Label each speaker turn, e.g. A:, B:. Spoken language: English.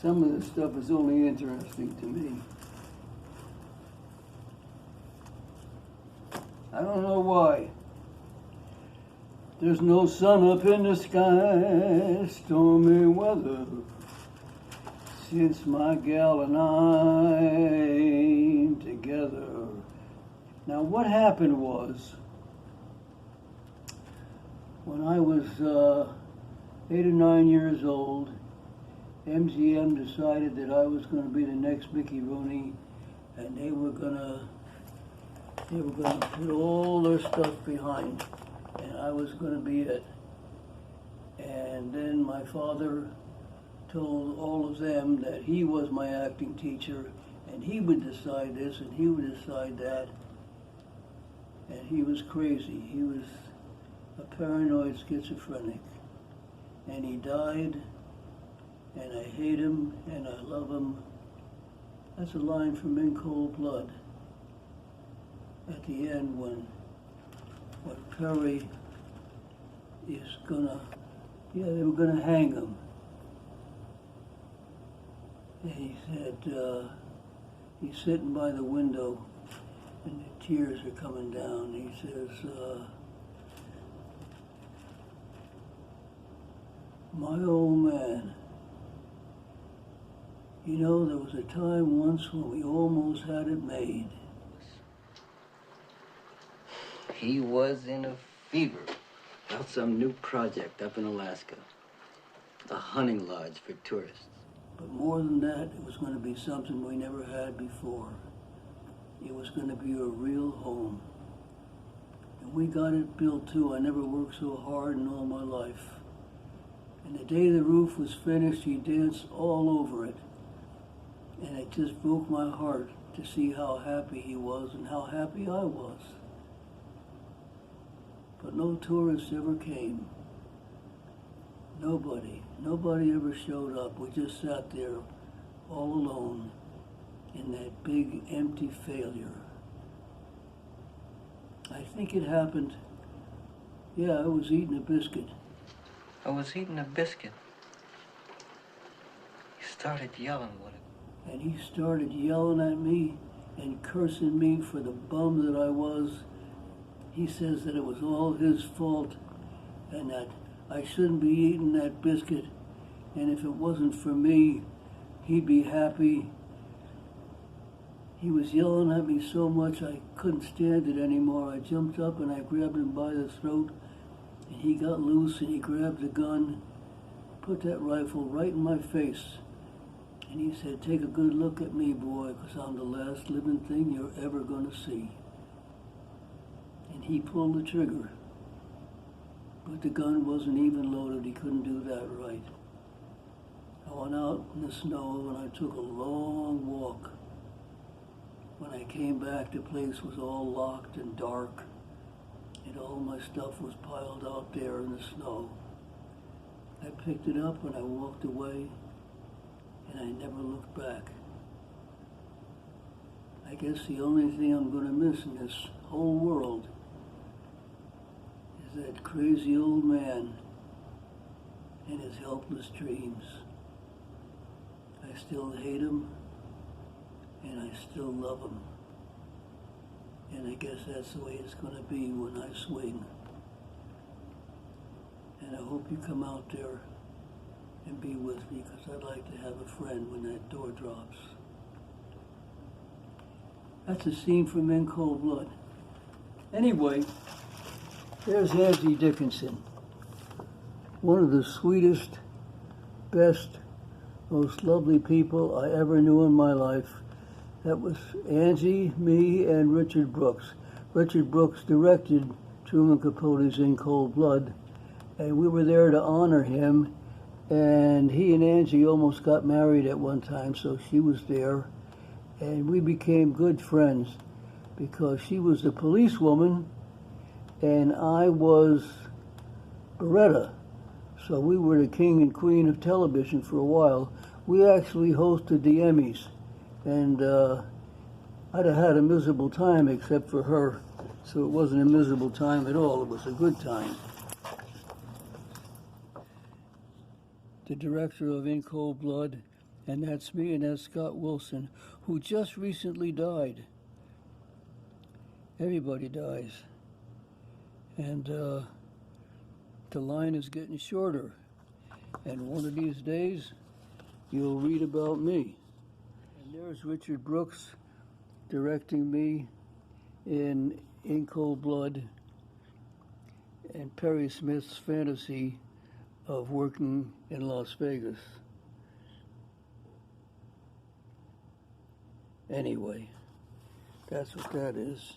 A: Some of this stuff is only interesting to me. I don't know why. There's no sun up in the sky, stormy weather, since my gal and I ain't together. Now what happened was, when I was 8 or 9 years old, MGM decided that I was going to be the next Mickey Rooney, and they were going to put all their stuff behind, and I was going to be it. And then my father told all of them that he was my acting teacher, and he would decide this and he would decide that. And he was crazy. He was a paranoid schizophrenic. And he died, and I hate him and I love him. That's a line from In Cold Blood. At the end, when Perry is they were gonna hang him. And he said, he's sitting by the window and the tears are coming down. He says, my old man, you know, there was a time once when we almost had it made.
B: He was in a fever about some new project up in Alaska. A hunting lodge for tourists.
A: But more than that, it was going to be something we never had before. It was going to be a real home. And we got it built too. I never worked so hard in all my life. And the day the roof was finished, he danced all over it. And it just broke my heart to see how happy he was and how happy I was. But no tourists ever came. Nobody ever showed up. We just sat there all alone in that big empty failure. I think it happened, I was eating a biscuit.
B: I was eating a biscuit. He started yelling with it.
A: And he started yelling at me and cursing me for the bum that I was. He says that it was all his fault and that I shouldn't be eating that biscuit, and if it wasn't for me, he'd be happy. He was yelling at me so much I couldn't stand it anymore. I jumped up and I grabbed him by the throat, and he got loose and he grabbed the gun, put that rifle right in my face, and he said, take a good look at me, boy, because I'm the last living thing you're ever going to see. And he pulled the trigger. But the gun wasn't even loaded. He couldn't do that right. I went out in the snow and I took a long walk. When I came back, the place was all locked and dark, and all my stuff was piled out there in the snow. I picked it up and I walked away, and I never looked back. I guess the only thing I'm going to miss in this whole world that crazy old man and his helpless dreams. I still hate him, and I still love him. And I guess that's the way it's going to be when I swing. And I hope you come out there and be with me, because I'd like to have a friend when that door drops. That's a scene from In Cold Blood. Anyway, there's Angie Dickinson, one of the sweetest, best, most lovely people I ever knew in my life. That was Angie, me, and Richard Brooks. Richard Brooks directed Truman Capote's In Cold Blood, and we were there to honor him, and he and Angie almost got married at one time, so she was there, and we became good friends because she was the policewoman and I was Beretta. So we were the king and queen of television for a while. We actually hosted the Emmys, and I'd have had a miserable time except for her. So it wasn't a miserable time at all. It was a good time. the director of In Cold Blood, and that's me, and that's Scott Wilson, who just recently died. Everybody dies. And the line is getting shorter. And one of these days, you'll read about me. And there's Richard Brooks directing me in Cold Blood and Perry Smith's fantasy of working in Las Vegas. Anyway, that's what that is.